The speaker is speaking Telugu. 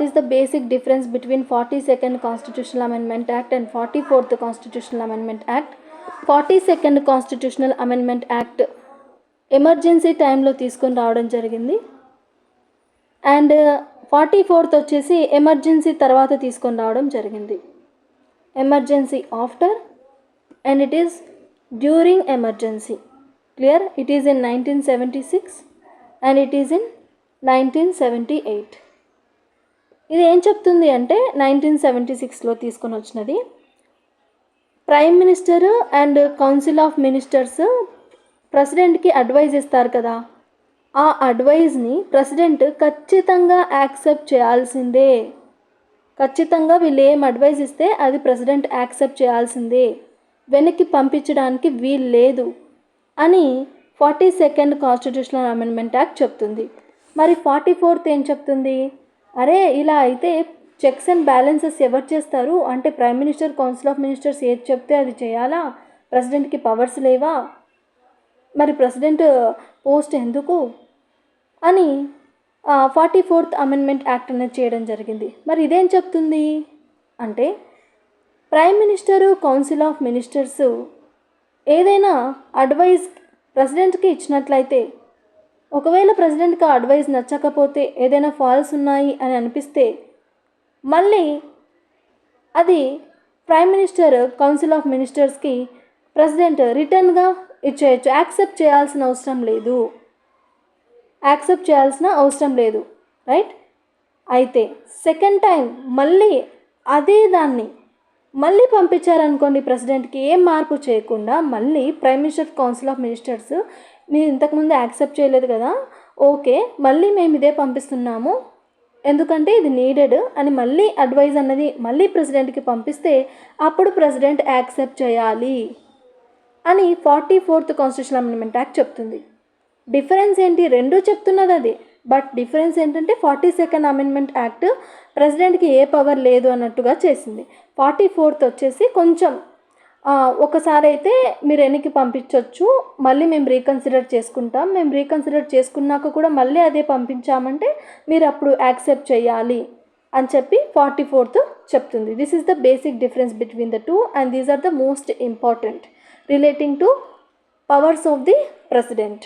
what is the basic difference between 42nd Constitutional Amendment Act and 44th Constitutional Amendment Act. 42nd Constitutional Amendment Act emergency టైంలో తీసుకొని రావడం జరిగింది. అండ్ 44th వచ్చేసి ఎమర్జెన్సీ తర్వాత తీసుకొని రావడం జరిగింది. Emergency after and it is during emergency. Clear? It is in 1976 and it is in 1978. ఇది ఏం చెప్తుంది అంటే 1976లో తీసుకొని వచ్చినది. Prime minister and council of ministers ప్రెసిడెంట్కి అడ్వైజ్ ఇస్తారు కదా, ఆ అడ్వైజ్ని ప్రెసిడెంట్ ఖచ్చితంగా యాక్సెప్ట్ చేయాల్సిందే. ఖచ్చితంగా వీళ్ళు ఏం అడ్వైజ్ ఇస్తే అది ప్రెసిడెంట్ యాక్సెప్ట్ చేయాల్సిందే, వెనక్కి పంపించడానికి వీలు లేదు అని 42nd కాన్స్టిట్యూషనల్ అమెండ్మెంట్ యాక్ట్ చెప్తుంది. మరి 44th ఏం చెప్తుంది? అరే ఇలా అయితే చెక్స్ అండ్ బ్యాలెన్సెస్ ఎవరు చేస్తారు అంటే prime minister, council of ministers ఏది చెప్తే అది చేయాలా? ప్రెసిడెంట్కి పవర్స్ లేవా? మరి ప్రెసిడెంట్ పోస్ట్ ఎందుకు అని 44th అమెండ్మెంట్ యాక్ట్ అనేది చేయడం జరిగింది. మరి ఇదేం చెప్తుంది అంటే prime minister, council of ministers ఏదైనా అడ్వైజ్ ప్రెసిడెంట్కి ఇచ్చినట్లయితే, ఒకవేళ ప్రెసిడెంట్కి ఆ అడ్వైజ్ నచ్చకపోతే, ఏదైనా ఫాల్స్ ఉన్నాయి అని అనిపిస్తే మళ్ళీ అది ప్రైమ్ మినిస్టర్, కౌన్సిల్ ఆఫ్ మినిస్టర్స్కి ప్రెసిడెంట్ రిటర్న్గా ఇచ్చేయచ్చు. యాక్సెప్ట్ చేయాల్సిన అవసరం లేదు. రైట్? అయితే సెకండ్ టైం మళ్ళీ అదే దాన్ని మళ్ళీ పంపించారనుకోండి ప్రెసిడెంట్కి, ఏం మార్పు చేయకుండా మళ్ళీ prime minister, council of ministers మీరు ఇంతకుముందు యాక్సెప్ట్ చేయలేదు కదా, ఓకే మళ్ళీ మేము ఇదే పంపిస్తున్నాము ఎందుకంటే ఇది నీడెడ్ అని మళ్ళీ అడ్వైజ్ అన్నది మళ్ళీ ప్రెసిడెంట్కి పంపిస్తే అప్పుడు ప్రెసిడెంట్ యాక్సెప్ట్ చేయాలి అని 44th కాన్స్టిట్యూషనల్ అమెండ్మెంట్ యాక్ట్ చెప్తుంది. డిఫరెన్స్ ఏంటి? రెండూ చెప్తున్నది అదే, బట్ డిఫరెన్స్ ఏంటంటే 42nd అమెండ్మెంట్ యాక్ట్ ప్రెసిడెంట్కి ఏ పవర్ లేదు అన్నట్టుగా చేసింది. 44th వచ్చేసి కొంచెం ఒకసారి అయితే మీరు వెనక్కి పంపించవచ్చు, మళ్ళీ మేము రీకన్సిడర్ చేసుకుంటాం, మేము రీకన్సిడర్ చేసుకున్నాక కూడా మళ్ళీ అదే పంపించామంటే మీరు అప్పుడు యాక్సెప్ట్ చేయాలి అని చెప్పి 44th చెప్తుంది. This is the basic difference between the two and these are the most important relating to powers of the president.